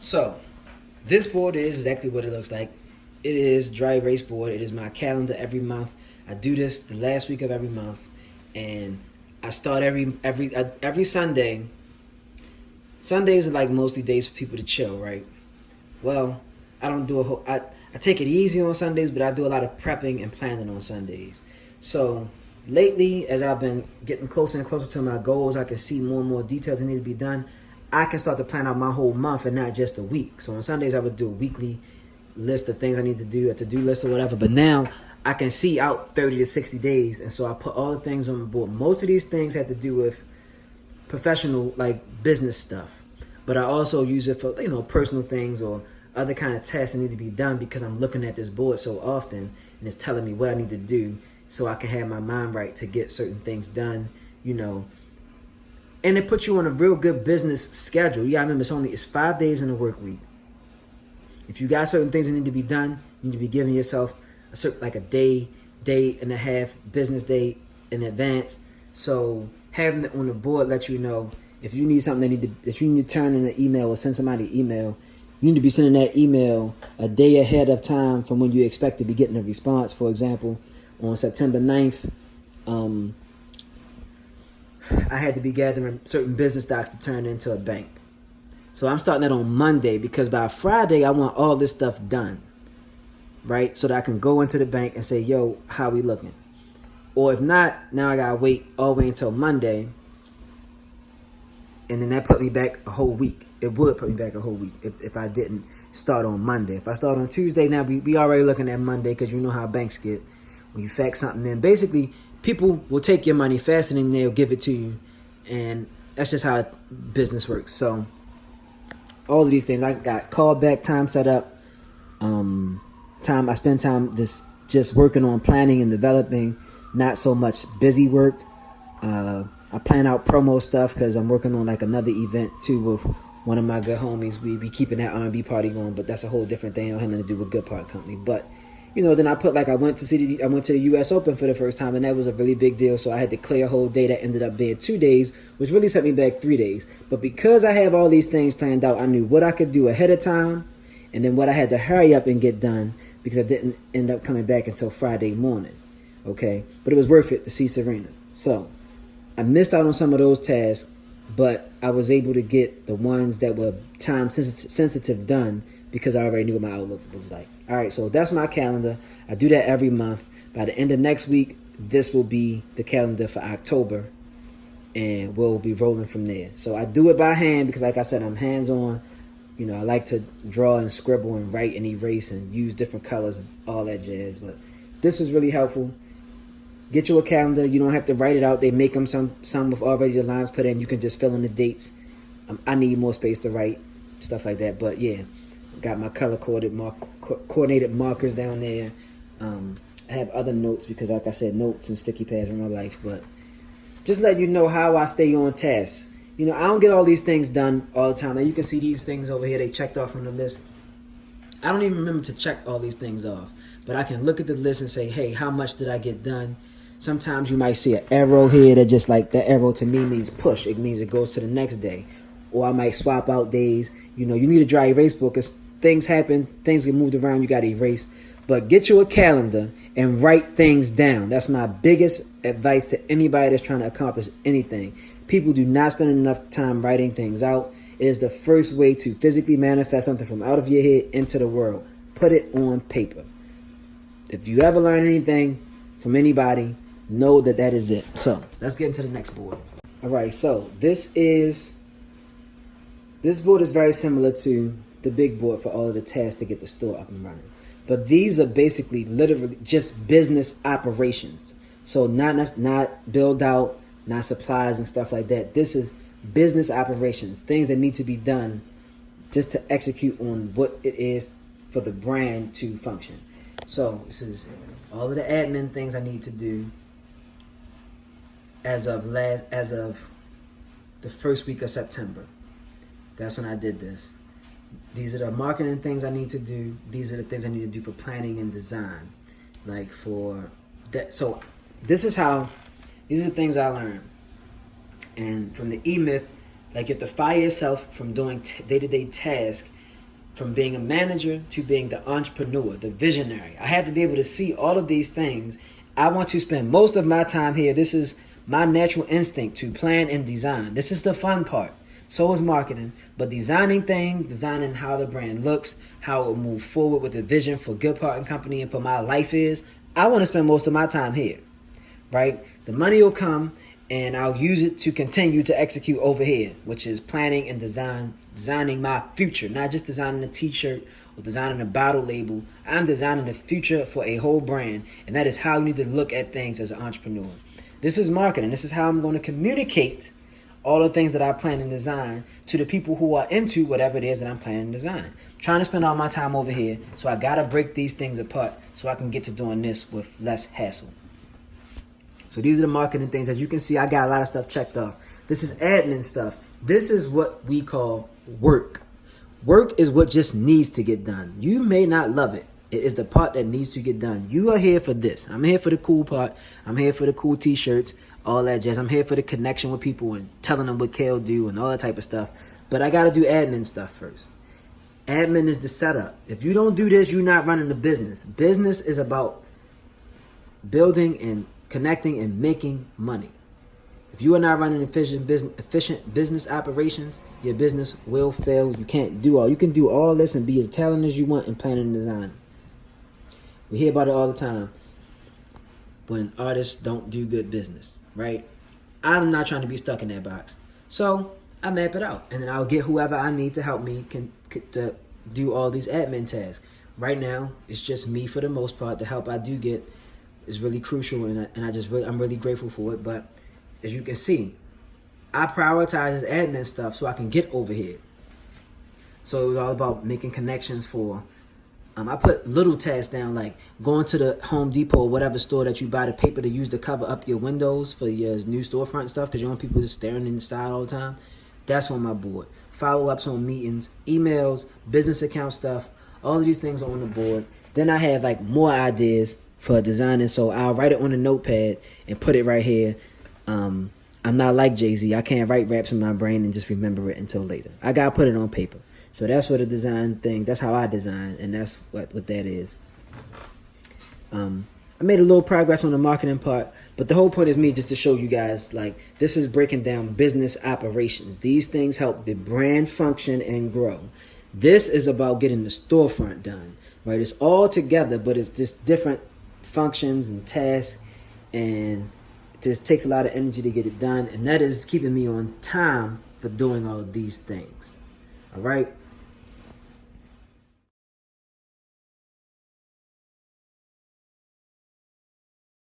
So, this board is exactly what it looks like. It is dry erase board. It is my calendar every month. I do this the last week of every month, and I start every Sunday. Sundays are like mostly days for people to chill, right? Well, I don't do a whole. I take it easy on Sundays, but I do a lot of prepping and planning on Sundays. So lately, as I've been getting closer and closer to my goals, I can see more and more details that need to be done. I can start to plan out my whole month and not just a week. So on Sundays, I would do a weekly list of things I need to do, a to-do list or whatever. But now I can see out 30 to 60 days. And so I put all the things on the board. Most of these things have to do with professional, like business stuff. But I also use it for, personal things or other kind of tasks that need to be done because I'm looking at this board so often and it's telling me what I need to do so I can have my mind right to get certain things done, And it puts you on a real good business schedule. You gotta remember it's 5 days in a work week. If you got certain things that need to be done, you need to be giving yourself a certain like a day and a half business day in advance. So having it on the board lets you know if you need something if you need to turn in an email or send somebody an email, you need to be sending that email a day ahead of time from when you expect to be getting a response. For example, on September 9th, I had to be gathering certain business docs to turn into a bank. So I'm starting that on Monday because by Friday, I want all this stuff done, right? So that I can go into the bank and say, yo, how we looking? Or if not, now I got to wait all the way until Monday. And then that put me back a whole week. It would put me back a whole week if I didn't start on Monday. If I start on Tuesday, now we already looking at Monday because you know how banks get. When you fax something in, basically, people will take your money faster than they'll give it to you. And that's just how business works. So all of these things, I got callback time set up. I spend time just working on planning and developing, not so much busy work. I plan out promo stuff because I'm working on like another event too with one of my good homies. We be keeping that R&B party going, but that's a whole different thing. It don't have nothing to do with Good Part Company. But then I put like I went to the U.S. Open for the first time, and that was a really big deal. So I had to clear a whole day that ended up being 2 days, which really set me back 3 days. But because I have all these things planned out, I knew what I could do ahead of time, and then what I had to hurry up and get done because I didn't end up coming back until Friday morning. Okay, but it was worth it to see Serena. So I missed out on some of those tasks, but I was able to get the ones that were time sensitive done because I already knew what my outlook was like. All right, so that's my calendar. I do that every month. By the end of next week, this will be the calendar for October, and we'll be rolling from there. So I do it by hand because, like I said, I'm hands-on. I like to draw and scribble and write and erase and use different colors and all that jazz. But this is really helpful. Get you a calendar. You don't have to write it out. They make them some with already the lines put in. You can just fill in the dates. I need more space to write, stuff like that. But yeah, got my coordinated markers down there. I have other notes because, like I said, notes and sticky pads in my life. But just let you know how I stay on task. I don't get all these things done all the time. Now you can see these things over here. They checked off from the list. I don't even remember to check all these things off. But I can look at the list and say, hey, how much did I get done? Sometimes you might see an arrow here that just like that arrow to me means push. It means it goes to the next day. Or I might swap out days. You need a dry erase book because things happen. Things get moved around. You got to erase. But get you a calendar and write things down. That's my biggest advice to anybody that's trying to accomplish anything. People do not spend enough time writing things out. It is the first way to physically manifest something from out of your head into the world. Put it on paper. If you ever learn anything from anybody, know that is it. So let's get into the next board. All right, so this board is very similar to the big board for all of the tasks to get the store up and running. But these are basically literally just business operations. So not build out, not supplies and stuff like that. This is business operations, things that need to be done just to execute on what it is for the brand to function. So this is all of the admin things I need to do as of the first week of September. That's when I did this. These are the marketing things I need to do. These are the things I need to do for planning and design. Like for that. So these are the things I learned. And from the E-Myth, like you have to fire yourself from doing day-to-day tasks from being a manager to being the entrepreneur, the visionary. I have to be able to see all of these things. I want to spend most of my time here. This is my natural instinct to plan and design. This is the fun part. So is marketing, but designing things, designing how the brand looks, how it will move forward with the vision for Good Part and Company and for my life is, I want to spend most of my time here, right? The money will come and I'll use it to continue to execute over here, which is planning and designing my future, not just designing a t-shirt or designing a bottle label. I'm designing the future for a whole brand, and that is how you need to look at things as an entrepreneur. This is marketing. This is how I'm going to communicate all the things that I plan and design to the people who are into whatever it is that I'm planning and designing. I'm trying to spend all my time over here, so I got to break these things apart so I can get to doing this with less hassle. So these are the marketing things. As you can see, I got a lot of stuff checked off. This is admin stuff. This is what we call work. Work is what just needs to get done. You may not love it. It is the part that needs to get done. You are here for this. I'm here for the cool part. I'm here for the cool t-shirts, all that jazz. I'm here for the connection with people and telling them what Kale do and all that type of stuff. But I got to do admin stuff first. Admin is the setup. If you don't do this, you're not running the business. Business is about building and connecting and making money. If you are not running efficient business operations, your business will fail. You can't do all. You can do all this and be as talented as you want in planning and design. We hear about it all the time when artists don't do good business, right? I'm not trying to be stuck in that box. So I map it out, and then I'll get whoever I need to help me to do all these admin tasks. Right now, it's just me for the most part. The help I do get is really crucial, and I'm really grateful for it. But as you can see, I prioritize this admin stuff so I can get over here. So it was all about making connections for. I put little tasks down, like going to the Home Depot or whatever store that you buy the paper to use to cover up your windows for your new storefront stuff, because you don't want people just staring inside all the time. That's on my board. Follow-ups on meetings, emails, business account stuff. All of these things are on the board. Then I have like more ideas for designing, so I'll write it on a notepad and put it right here. I'm not like Jay-Z. I can't write raps in my brain and just remember it until later. I gotta put it on paper. So that's what a design thing. That's how I design, and that's what that is. I made a little progress on the marketing part, but the whole point is me just to show you guys, like, this is breaking down business operations. These things help the brand function and grow. This is about getting the storefront done, right? It's all together, but it's just different functions and tasks, and it just takes a lot of energy to get it done, and that is keeping me on time for doing all of these things. All right.